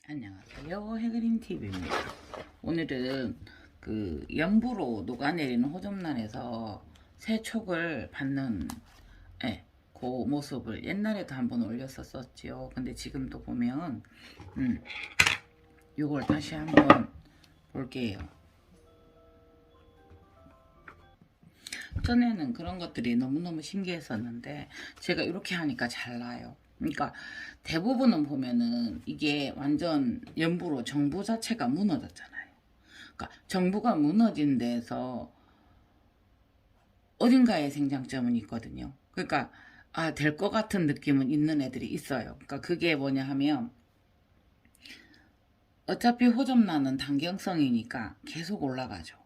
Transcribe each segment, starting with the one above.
안녕하세요. 해그린TV입니다. 오늘은 그 연부로 녹아내리는 호접란에서 새촉을 받는 그 모습을 옛날에도 한번 올렸었지요. 근데 지금도 보면 요걸 다시 한번 볼게요. 전에는 그런 것들이 너무너무 신기했었는데 제가 이렇게 하니까 잘 나요. 그러니까 대부분은 보면은 이게 완전 연부로 정부 자체가 무너졌잖아요. 그러니까 정부가 무너진 데서 어딘가에 생장점은 있거든요. 그러니까 될 것 같은 느낌은 있는 애들이 있어요. 그러니까 그게 뭐냐 하면 어차피 호접란은 단경성이니까 계속 올라가죠.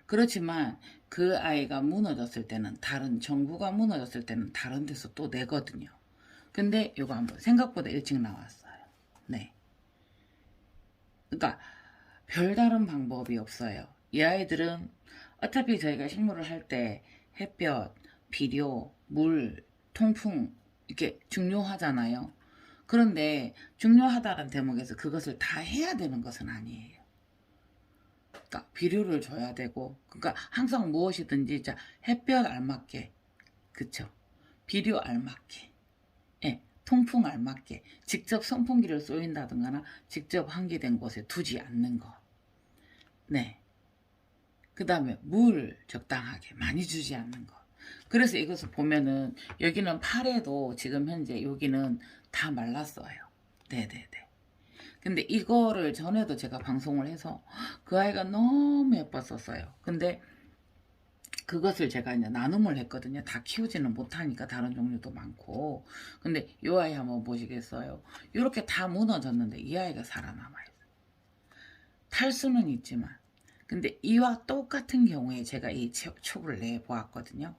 그렇지만 그 아이가 무너졌을 때는 정부가 무너졌을 때는 다른 데서 또 내거든요. 근데 이거 한번 생각보다 일찍 나왔어요. 네. 그러니까 별다른 방법이 없어요. 이 아이들은 어차피 저희가 식물을 할 때 햇볕, 비료, 물, 통풍 이렇게 중요하잖아요. 그런데 중요하다는 대목에서 그것을 다 해야 되는 것은 아니에요. 그러니까 비료를 줘야 되고, 그러니까 항상 무엇이든지 햇볕 알맞게, 그쵸? 비료 알맞게, 통풍 알맞게, 직접 선풍기를 쏘인다든가 직접 환기된 곳에 두지 않는 거. 네. 그 다음에 물 적당하게 많이 주지 않는 거. 그래서 이것을 보면은 여기는 팔에도 지금 현재 여기는 다 말랐어요. 네네네. 근데 이거를 전에도 제가 방송을 해서 그 아이가 너무 예뻤었어요. 근데 그것을 제가 이제 나눔을 했거든요. 다 키우지는 못하니까 다른 종류도 많고. 근데 이 아이 한번 보시겠어요? 이렇게 다 무너졌는데 이 아이가 살아남아요. 탈수는 있지만. 근데 이와 똑같은 경우에 제가 이 촉을 내보았거든요.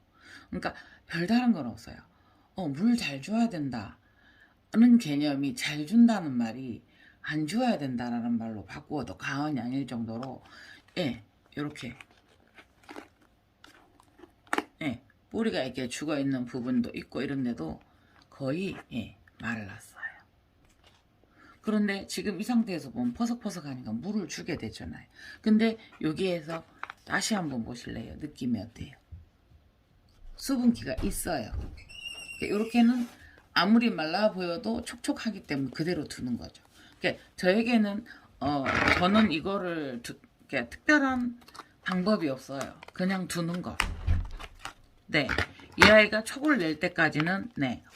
그러니까 별다른 건 없어요. 물 잘 줘야 된다. 는 개념이 잘 준다는 말이 안 줘야 된다라는 말로 바꾸어도 과언이 아닐 정도로 이렇게 뿌리가 이렇게 죽어있는 부분도 있고 이런데도 거의 말랐어요. 그런데 지금 이 상태에서 보면 퍼석퍼석하니까 물을 주게 되잖아요. 근데 여기에서 다시 한번 보실래요? 느낌이 어때요? 수분기가 있어요. 이렇게는 아무리 말라 보여도 촉촉하기 때문에 그대로 두는 거죠. 그러니까 저에게는 저는 이거를 특별한 방법이 없어요. 그냥 두는 거. 네. 이 아이가 촉을 낼 때까지는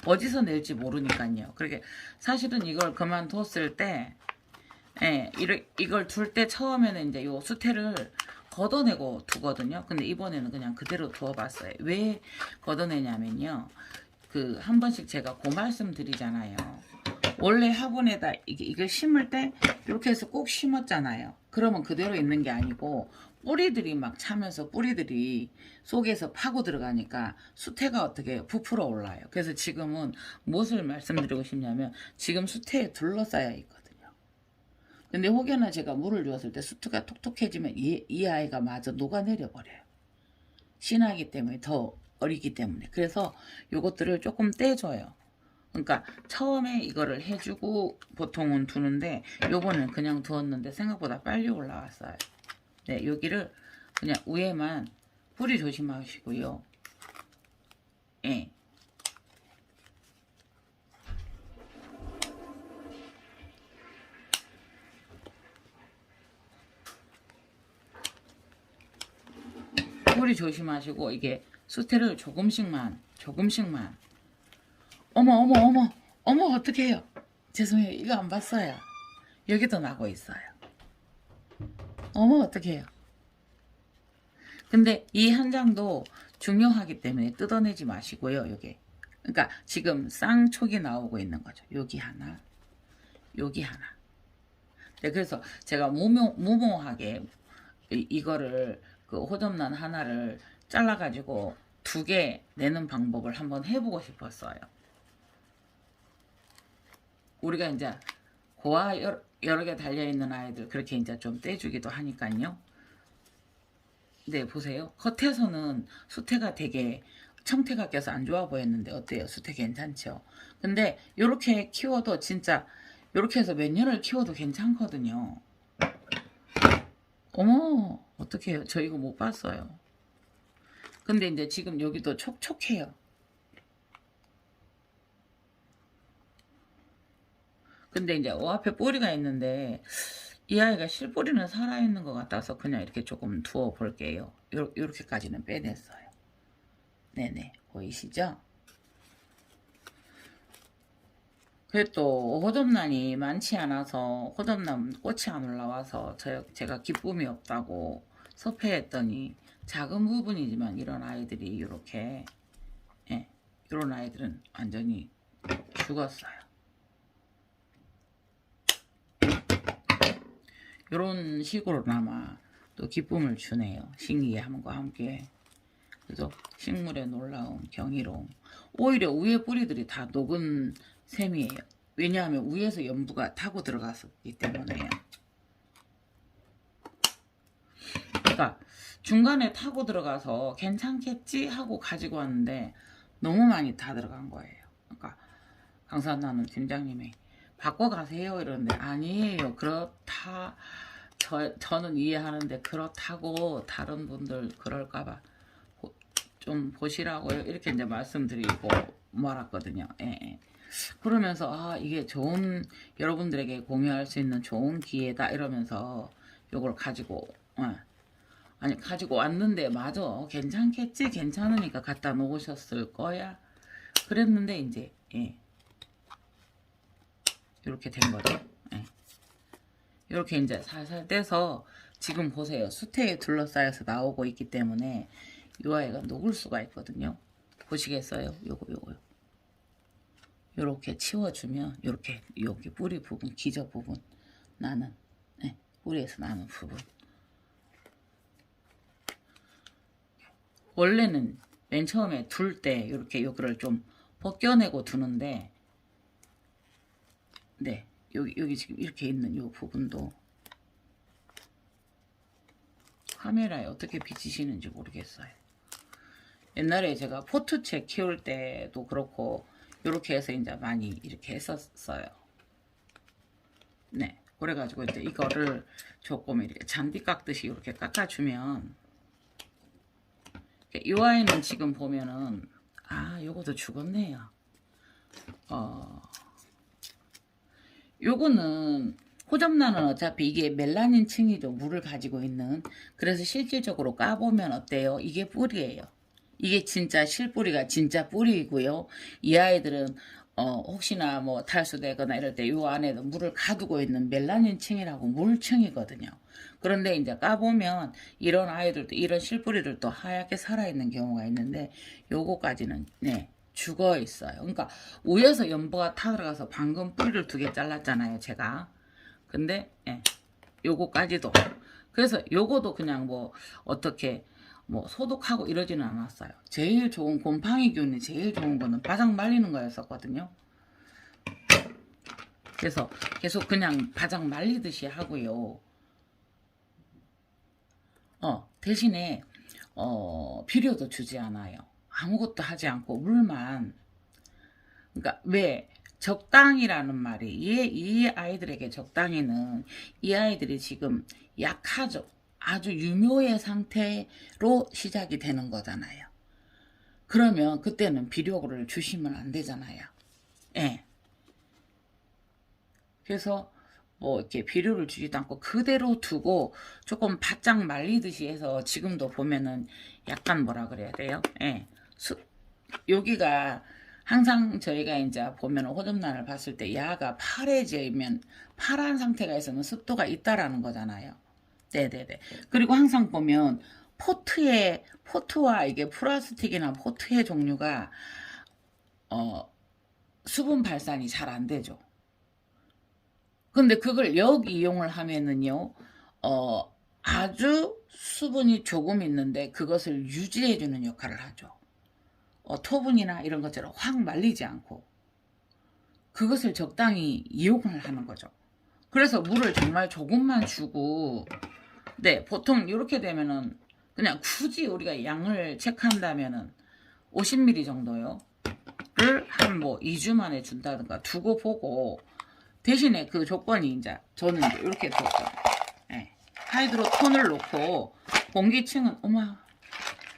어디서 낼지 모르니까요. 그렇게 사실은 이걸 그만뒀을 때 이걸 둘 때 처음에는 이제 요 수태를 걷어내고 두거든요. 근데 이번에는 그냥 그대로 두어봤어요. 왜 걷어내냐면요. 한 번씩 제가 그 말씀 드리잖아요. 원래 화분에다 이걸 심을 때 이렇게 해서 꼭 심었잖아요. 그러면 그대로 있는 게 아니고 뿌리들이 막 차면서 뿌리들이 속에서 파고 들어가니까 수태가 어떻게 부풀어 올라요. 그래서 지금은 무엇을 말씀드리고 싶냐면 지금 수태에 둘러싸여 있거든요. 근데 혹여나 제가 물을 주었을 때 수태가 톡톡해지면 이 아이가 마저 녹아내려 버려요. 신하기 때문에 더 어리기 때문에. 그래서 요것들을 조금 떼줘요. 그러니까 처음에 이거를 해주고 보통은 두는데 요거는 그냥 두었는데 생각보다 빨리 올라왔어요. 네, 여기를 그냥 위에만 뿌리 조심하시고요. 뿌리 조심하시고 이게 수태를 조금씩만 어머 어떡해요. 죄송해요. 이거 안 봤어요. 여기도 나고 있어요. 어머 어떡해요. 근데 이 한 장도 중요하기 때문에 뜯어내지 마시고요. 요게 그러니까 지금 쌍촉이 나오고 있는 거죠. 여기 하나 여기 하나. 네, 그래서 제가 무모하게 이거를 호접란 하나를 잘라가지고 2개 내는 방법을 한번 해보고 싶었어요. 우리가 이제 고와 여러 개 달려있는 아이들 그렇게 이제 좀 떼주기도 하니까요. 네, 보세요. 겉에서는 수태가 되게 청태가 껴서 안 좋아 보였는데 어때요? 수태 괜찮죠? 근데 이렇게 키워도 진짜 이렇게 해서 몇 년을 키워도 괜찮거든요. 어머, 어떡해요. 저 이거 못 봤어요. 근데 이제 지금 여기도 촉촉해요. 근데 이제 앞에 뿌리가 있는데 이 아이가 실뿌리는 살아있는 것 같아서 그냥 이렇게 조금 두어 볼게요. 요렇게까지는 빼냈어요. 네네, 보이시죠? 그래 또 호접란이 많지 않아서 호접란 꽃이 안 올라와서 제가 기쁨이 없다고 섭외했더니 작은 부분이지만 이런 아이들이 이렇게 이런 아이들은 완전히 죽었어요. 이런 식으로나마 또 기쁨을 주네요. 신기함과 함께. 그래서 식물의 놀라움, 경이로움. 오히려 위에 뿌리들이 다 녹은 셈이에요. 왜냐하면 위에서 연부가 타고 들어갔었기 때문에요. 그러니까 중간에 타고 들어가서 괜찮겠지 하고 가지고 왔는데 너무 많이 타 들어간 거예요. 그러니까 강산나는 팀장님이 바꿔가세요 이러는데 아니에요. 그렇다. 저는 이해하는데 그렇다고 다른 분들 그럴까봐 좀 보시라고요. 이렇게 이제 말씀드리고 말았거든요. 예. 그러면서 이게 좋은 여러분들에게 공유할 수 있는 좋은 기회다 이러면서 요걸 가지고 가지고 왔는데 맞아 괜찮겠지 괜찮으니까 갖다 놓으셨을 거야 그랬는데 이제 이렇게 된 거죠. 이렇게 이제 살살 떼서 지금 보세요. 수태에 둘러싸여서 나오고 있기 때문에 이 아이가 녹을 수가 있거든요. 보시겠어요? 요거요. 요렇게 치워주면 요렇게 여기 뿌리 부분, 기저 부분 나는 뿌리에서 나는 부분. 원래는 맨 처음에 둘 때 이렇게 요거를 좀 벗겨내고 두는데 여기 지금 이렇게 있는 요 부분도 카메라에 어떻게 비치시는지 모르겠어요. 옛날에 제가 포트채 키울 때도 그렇고 이렇게 해서 이제 많이 이렇게 했었어요. 그래가지고 이제 이거를 조금 이렇게 잔디 깎듯이 이렇게 깎아주면 이 아이는 지금 보면은 요것도 죽었네요. 요거는 호접란은 어차피 이게 멜라닌 층이죠. 물을 가지고 있는. 그래서 실질적으로 까보면 어때요? 이게 뿌리예요. 이게 진짜 실뿌리가 진짜 뿌리이고요. 이 아이들은 혹시나 뭐 탈수되거나 이럴 때 요 안에도 물을 가두고 있는 멜라닌 층이라고 물층이거든요. 그런데 이제 까보면 이런 아이들도 이런 실뿌리들도 하얗게 살아있는 경우가 있는데 요거까지는 죽어 있어요. 그러니까 위에서 연보가 타 들어가서 방금 뿌리를 2개 잘랐잖아요, 제가. 근데 요거까지도. 그래서 요거도 그냥 뭐 어떻게 뭐 소독하고 이러지는 않았어요. 제일 좋은 곰팡이균이 제일 좋은 거는 바짝 말리는 거였었거든요. 그래서 계속 그냥 바짝 말리듯이 하고요. 대신에 비료도 주지 않아요. 아무것도 하지 않고 물만. 그러니까 왜 적당이라는 말이 이 아이들에게 적당히는 이 아이들이 지금 약하죠. 아주 유묘의 상태로 시작이 되는 거잖아요. 그러면 그때는 비료를 주시면 안 되잖아요. 그래서 뭐 이렇게 비료를 주지도 않고 그대로 두고 조금 바짝 말리듯이 해서 지금도 보면은 약간 뭐라 그래야 돼요? 여기가 항상 저희가 이제 보면 호접란을 봤을 때 야가 파래지면 파란 상태가 있으면 습도가 있다라는 거잖아요. 네네네. 그리고 항상 보면 포트와 이게 플라스틱이나 포트의 종류가 수분 발산이 잘 안 되죠. 근데 그걸 이용을 하면은요, 아주 수분이 조금 있는데 그것을 유지해주는 역할을 하죠. 토분이나 이런 것처럼 확 말리지 않고 그것을 적당히 이용을 하는 거죠. 그래서 물을 정말 조금만 주고 보통 이렇게 되면은 그냥 굳이 우리가 양을 체크한다면은 50ml 정도요. 를 한 뭐 2주 만에 준다든가 두고 보고 대신에 그 조건이 이제 저는 이제 이렇게 뒀어요. 예. 하이드로톤을 놓고 공기층은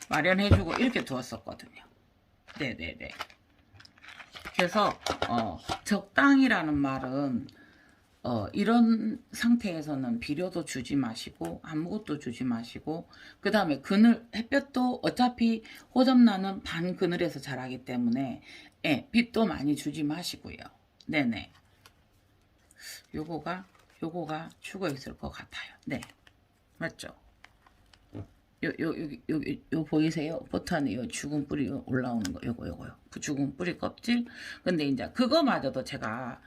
마련해주고 이렇게 두었었거든요. 네네네. 그래서 적당이라는 말은 이런 상태에서는 비료도 주지 마시고 아무것도 주지 마시고 그 다음에 그늘 햇볕도 어차피 호접란은 반 그늘에서 자라기 때문에 예, 빛도 많이 주지 마시고요. 네네. 요거가 죽어 있을 것 같아요. 네, 맞죠? 요 보이세요? 버튼에 요 죽은 뿌리 올라오는 거 요거요. 그 죽은 뿌리 껍질. 근데 이제 그거마저도 제가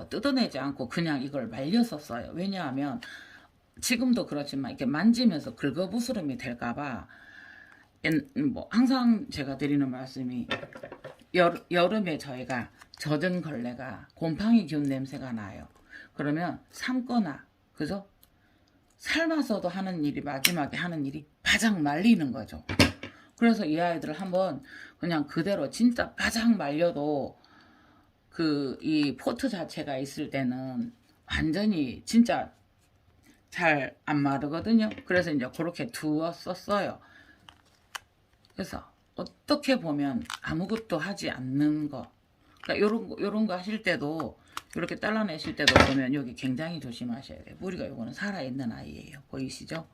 뜯어내지 않고 그냥 이걸 말렸었어요. 왜냐하면 지금도 그렇지만 이렇게 만지면서 긁어부스럼이 될까봐 뭐 항상 제가 드리는 말씀이 여름에 저희가 젖은 걸레가 곰팡이 균 냄새가 나요. 그러면 삶거나 그죠? 삶아서도 하는 일이 마지막에 하는 일이 바짝 말리는 거죠. 그래서 이 아이들을 한번 그냥 그대로 진짜 바짝 말려도 이 포트 자체가 있을 때는 완전히 진짜 잘 안 마르거든요. 그래서 이제 그렇게 두었었어요. 그래서 어떻게 보면 아무것도 하지 않는 거, 그러니까 요런 거 하실 때도 이렇게 잘라내실 때도 보면 여기 굉장히 조심하셔야 돼요. 뿌리가 요거는 살아있는 아이예요. 보이시죠?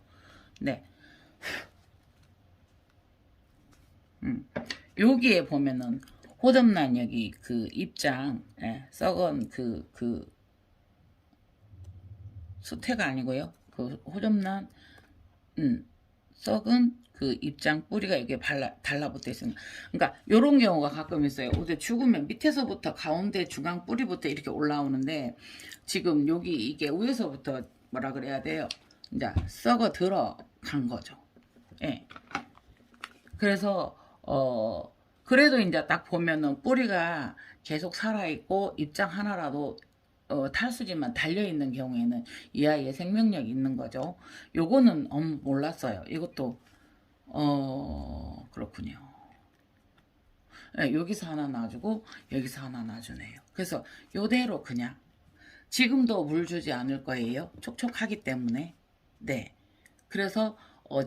네. 여기에 보면은 호접란 여기 그 입장, 예, 썩은 수태가 아니고요. 그 호접란, 썩은 그 입장 뿌리가 이게 달라붙어 있습니다. 그러니까 요런 경우가 가끔 있어요. 어제 죽으면 밑에서부터 가운데 중앙 뿌리부터 이렇게 올라오는데 지금 여기 이게 위에서부터 뭐라 그래야 돼요? 이제 썩어 들어간 거죠. 예. 그래서 그래도 이제 딱 보면은 뿌리가 계속 살아있고 입장 하나라도 탈수지만 달려있는 경우에는 이 아이의 생명력이 있는 거죠. 요거는 몰랐어요. 이것도 그렇군요. 네, 여기서 하나 놔주고 여기서 하나 놔주네요. 그래서 요대로 그냥 지금도 물 주지 않을 거예요. 촉촉하기 때문에. 네. 그래서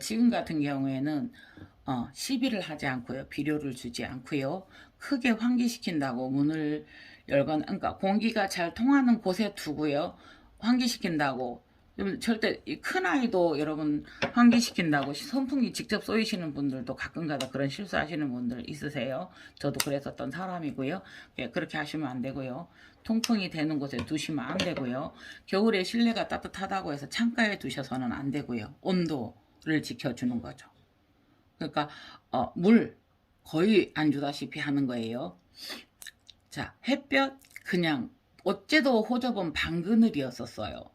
지금 같은 경우에는 시비를 하지 않고요. 비료를 주지 않고요. 크게 환기시킨다고 문을 열거나, 그러니까 공기가 잘 통하는 곳에 두고요. 환기시킨다고. 절대 큰 아이도 여러분 환기시킨다고 선풍기 직접 쏘이시는 분들도 가끔가다 그런 실수하시는 분들 있으세요. 저도 그랬었던 사람이고요. 예, 그렇게 하시면 안 되고요. 통풍이 되는 곳에 두시면 안 되고요. 겨울에 실내가 따뜻하다고 해서 창가에 두셔서는 안 되고요. 온도를 지켜주는 거죠. 그러니까 물 거의 안 주다시피 하는 거예요. 자, 햇볕 그냥 어째도 호접은 반그늘이었었어요.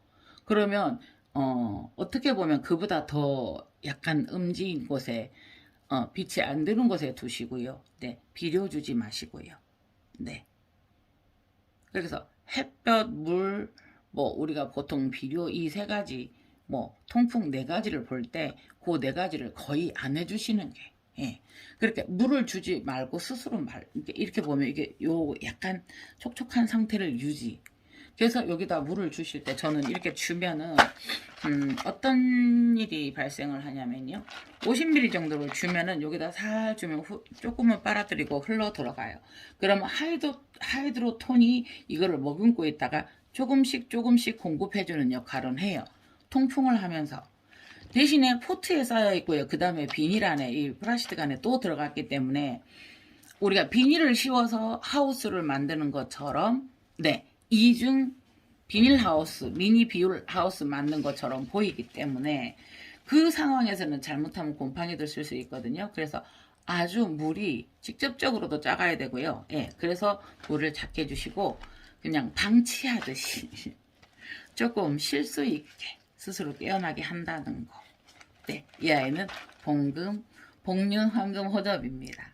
그러면 어떻게 보면 그보다 더 약간 음지인 곳에 빛이 안 드는 곳에 두시고요. 네, 비료 주지 마시고요. 네. 그래서 햇볕, 물, 뭐 우리가 보통 비료 이 세 가지, 뭐 통풍 네 가지를 볼 때 그 네 가지를 거의 안 해주시는 게, 예. 그렇게 물을 주지 말고 스스로 이렇게 보면 이게 요 약간 촉촉한 상태를 유지. 그래서 여기다 물을 주실 때 저는 이렇게 주면은 어떤 일이 발생을 하냐면요. 50ml 정도를 주면은 여기다 살 주면 조금은 빨아들이고 흘러 들어가요. 그러면 하이드로톤이 이거를 머금고 있다가 조금씩 공급해주는 역할은 해요. 통풍을 하면서. 대신에 포트에 쌓여 있고요. 그 다음에 비닐 안에 이 플라스틱 안에 또 들어갔기 때문에 우리가 비닐을 씌워서 하우스를 만드는 것처럼 네, 이중 비닐하우스, 미니 비닐하우스 만든 것처럼 보이기 때문에 그 상황에서는 잘못하면 곰팡이 들쓸 수 있거든요. 그래서 아주 물이 직접적으로도 작아야 되고요. 예, 그래서 물을 작게 주시고 그냥 방치하듯이 조금 쉴 수 있게 스스로 깨어나게 한다는 거. 네, 이 아이는 복륜 황금 호접입니다.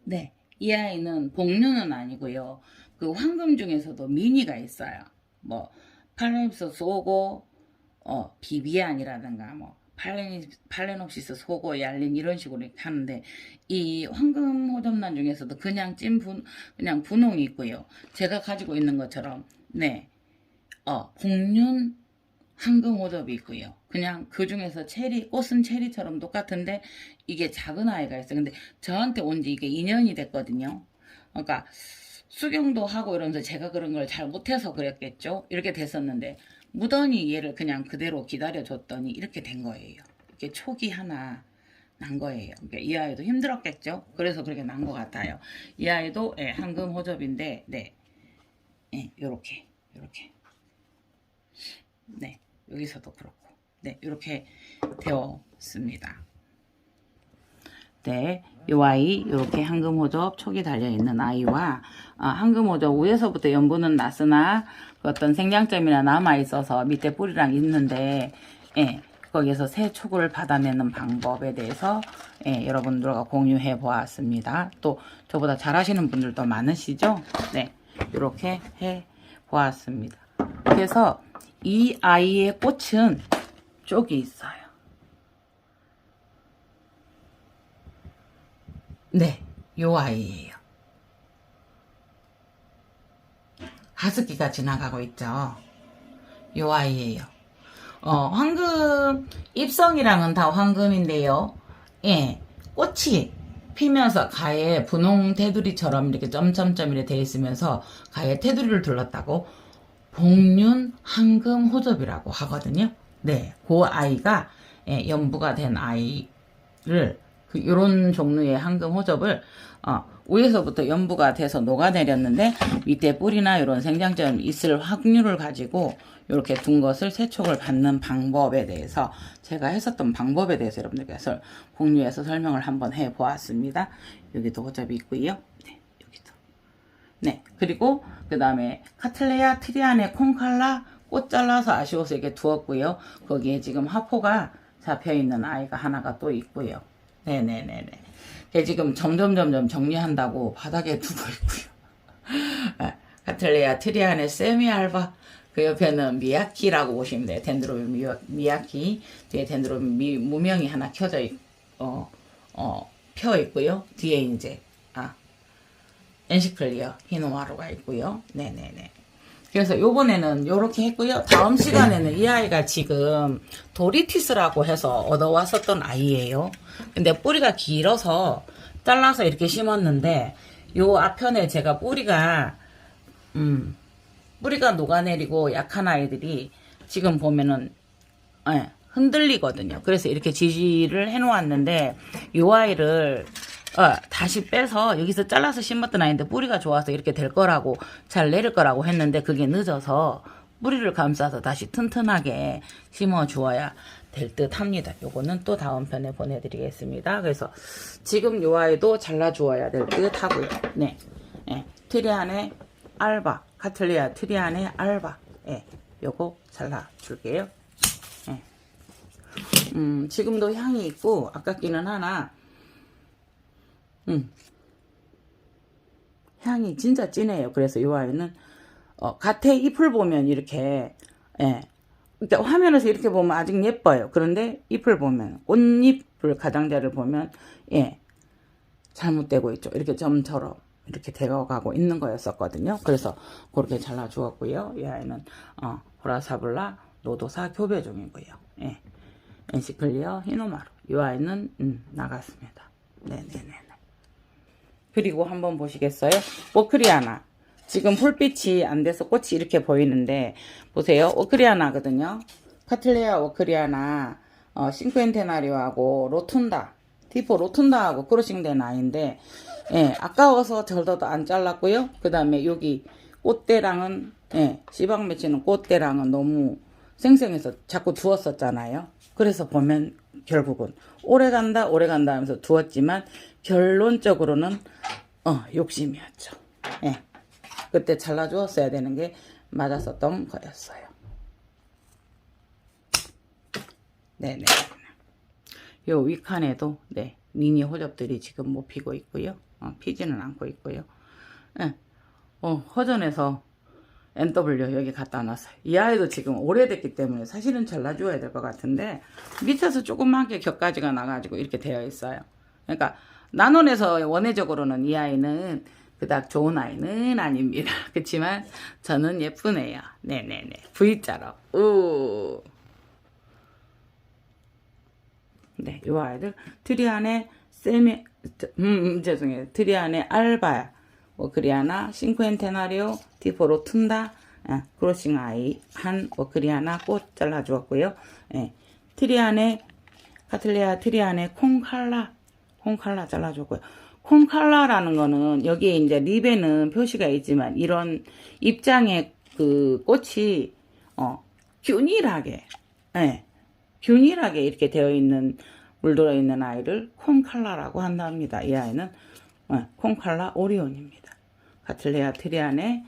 네, 이 아이는 복륜은 아니고요. 그 황금 중에서도 미니가 있어요. 뭐 팔레임스 쏘고 비비안이라든가 뭐 팔레녹시스, 소고, 얄린 이런 식으로 이렇게 하는데 이 황금 호접란 중에서도 그냥 그냥 분홍이 있고요. 제가 가지고 있는 것처럼 네, 복륜 황금 호접이 있고요. 그냥 그 중에서 꽃은 체리처럼 똑같은데 이게 작은 아이가 있어요. 근데 저한테 온 지 이게 2년이 됐거든요. 그러니까 수경도 하고 이러면서 제가 그런 걸 잘 못해서 그랬겠죠. 이렇게 됐었는데 무던히 얘를 그냥 그대로 기다려줬더니 이렇게 된 거예요. 이렇게 촉이 하나 난 거예요. 그러니까 이 아이도 힘들었겠죠. 그래서 그렇게 난 것 같아요. 이 아이도 황금 호접인데 네, 요렇게 네, 여기서도 그렇고 네, 이렇게 되었습니다. 네, 이 아이 이렇게 황금 호접 촉이 달려있는 아이와 황금 호접 위에서부터 연분은 났으나 그 어떤 생장점이나 남아있어서 밑에 뿌리랑 있는데 거기에서 새 촉을 받아내는 방법에 대해서 여러분들과 공유해 보았습니다. 또 저보다 잘하시는 분들도 많으시죠? 네, 이렇게 해 보았습니다. 그래서 이 아이의 꽃은 쪽이 있어요. 네, 요 아이예요. 하스키가 지나가고 있죠. 요 아이예요. 황금 잎성이랑은 다 황금인데요. 꽃이 피면서 가에 분홍 테두리처럼 이렇게 점점점 이렇게 되어 있으면서 가에 테두리를 둘렀다고 복륜 황금 호접이라고 하거든요. 네, 그 아이가 연부가 된 아이를 이런 종류의 황금 호접을 위에서부터 연부가 돼서 녹아내렸는데 밑에 뿌리나 이런 생장점 있을 확률을 가지고 이렇게 둔 것을 세촉을 받는 방법에 대해서 제가 했었던 방법에 대해서 여러분들께서 공유해서 설명을 한번 해 보았습니다. 여기도 호접이 있고요. 네, 여기도. 네, 그리고 그 다음에 카틀레아 트리안의 콩칼라 꽃 잘라서 아쉬워서 이렇게 두었고요. 거기에 지금 하포가 잡혀있는 아이가 하나가 또 있고요. 네네네네. 지금 점점 정리한다고 바닥에 두고 있고요. 카틀레아 트리안의 세미알바, 그 옆에는 미야키라고 보시면 돼요. 덴드로빈 미야키, 뒤에 덴드로빈 무명이 하나 펴져 펴 있고요. 뒤에 이제 엔시클리어 히노마루가 있고요. 네네네. 그래서 요번에는 요렇게 했고요. 다음 시간에는 이 아이가 지금 도리티스라고 해서 얻어왔었던 아이예요. 근데 뿌리가 길어서 잘라서 이렇게 심었는데 요 앞편에 제가 뿌리가 녹아내리고 약한 아이들이 지금 보면은 흔들리거든요. 그래서 이렇게 지지를 해놓았는데 요 아이를 다시 빼서 여기서 잘라서 심었던 아이인데 뿌리가 좋아서 이렇게 될 거라고 잘 내릴 거라고 했는데 그게 늦어서 뿌리를 감싸서 다시 튼튼하게 심어 주어야 될 듯 합니다. 요거는 또 다음 편에 보내드리겠습니다. 그래서 지금 요 아이도 잘라 주어야 될 듯 하고요. 네, 트리안의 알바, 카틀리아 트리안의 알바, 요거 잘라 줄게요. 지금도 향이 있고 아깝기는 하나 향이 진짜 진해요. 그래서 이 아이는 겉에 잎을 보면 이렇게 그러니까 화면에서 이렇게 보면 아직 예뻐요. 그런데 잎을 보면 꽃잎을 가장자리를 보면 잘못되고 있죠. 이렇게 점처럼 이렇게 되어가고 있는 거였었거든요. 그래서 그렇게 잘라 주었고요. 이 아이는 보라사블라 노도사 교배 중이고요. 엔시클리어 히노마루. 이 아이는 나갔습니다. 네네네. 그리고 한번 보시겠어요? 오크리아나. 지금 풀빛이 안 돼서 꽃이 이렇게 보이는데 보세요. 오크리아나거든요. 카틀레아 오크리아나 싱크엔테나리오하고 로툰다, 디포 로툰다하고 크로싱된 아이인데 아까워서 절더도 안 잘랐고요. 그 다음에 여기 꽃대랑은 씨박 맺히는 꽃대랑은 너무 생생해서 자꾸 두었었잖아요. 그래서 보면 결국은 오래 간다 하면서 두었지만 결론적으로는 욕심이었죠. 그때 잘라주었어야 되는 게 맞았었던 거였어요. 네네. 요 윗칸에도 미니 호접들이 지금 못 피고 있고요. 피지는 않고 있고요. 허전해서 NW 여기 갖다 놨어요. 이 아이도 지금 오래됐기 때문에 사실은 잘라줘야 될 것 같은데 밑에서 조그맣게 격가지가 나가지고 이렇게 되어 있어요. 그러니까 나논에서 원회적으로는 이 아이는 그닥 좋은 아이는 아닙니다. 그렇지만 저는 예쁜 애요. 네네네. V자로. 우. 네, 이 아이들 트리안의 죄송해요. 트리안의 알바, 워크리아나, 싱쿠엔테나리오, 디포로 툰다, 크로싱 아이 한 워크리아나 꽃 잘라주었고요. 트리안의 카틀레아 트리안의 콩칼라 잘라줬고요. 콩칼라라는 거는 여기에 이제 립에는 표시가 있지만 이런 입장에 그 꽃이 균일하게 균일하게 이렇게 되어 있는 물들어 있는 아이를 콩칼라라고 한답니다. 이 아이는 콩칼라 오리온입니다. 카틀레아 트리안의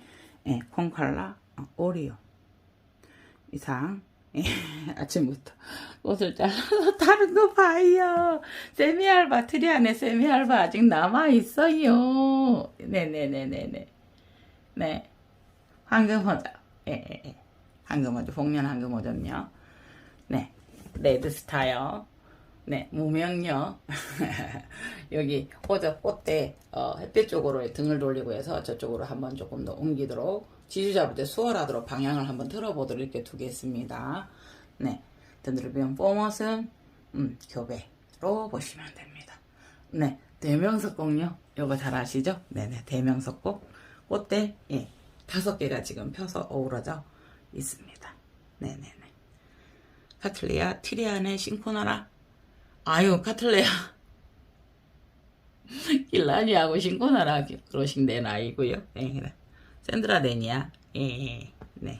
콩칼라 오리온. 이상 아침부터 꽃을 잘라서 다른 거 봐요. 세미알바 트리안의 세미알바 아직 남아 있어요. 네네네네네. 네, 황금호접. 황금호접, 복면 황금호접요. 네, 레드스타요. 네, 무명요. 여기 호접 꽃대 햇빛 쪽으로 등을 돌리고 해서 저쪽으로 한번 조금 더 옮기도록 지주 잡을 때 수월하도록 방향을 한번 틀어보도록 이렇게 두겠습니다. 네, 덴드로비움 포머슨 교배로 보시면 됩니다. 네, 대명석곡요. 요거 잘 아시죠? 네네, 대명석곡 꽃대 5개가 지금 펴서 어우러져 있습니다. 네네네. 카틀레아 티리안의 싱코나라. 아유, 카틀레아 길라니하고 싱코나라 그러신 내 나이고요. 네, 샌드라데니아. 네,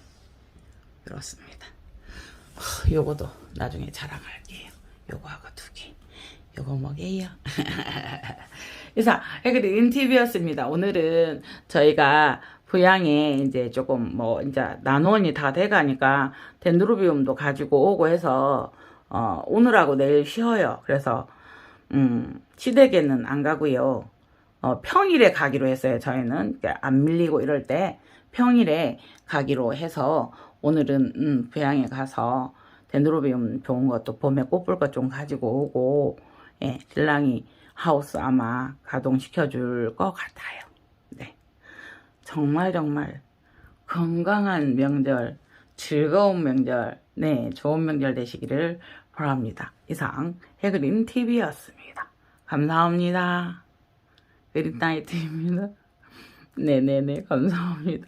그렇습니다. 요거도 나중에 자랑할게요. 요거하고 2개. 요거 뭐게요? 이상 해그린 TV였습니다. 오늘은 저희가 부양에 이제 조금 이제 나논이 다 돼가니까 덴드로비움도 가지고 오고 해서 오늘하고 내일 쉬어요. 그래서 시댁에는 안 가고요. 평일에 가기로 했어요. 저희는 안 밀리고 이럴 때 평일에 가기로 해서 오늘은 부양에 가서 덴드로비움 좋은 것도 봄에 꽃볼 것 좀 가지고 오고 신랑이 하우스 아마 가동시켜 줄 것 같아요. 네, 정말 건강한 명절, 즐거운 명절, 네, 좋은 명절 되시기를 바랍니다. 이상 해그린 TV였습니다. 감사합니다. 그린나이트입니다. 네네네, 감사합니다.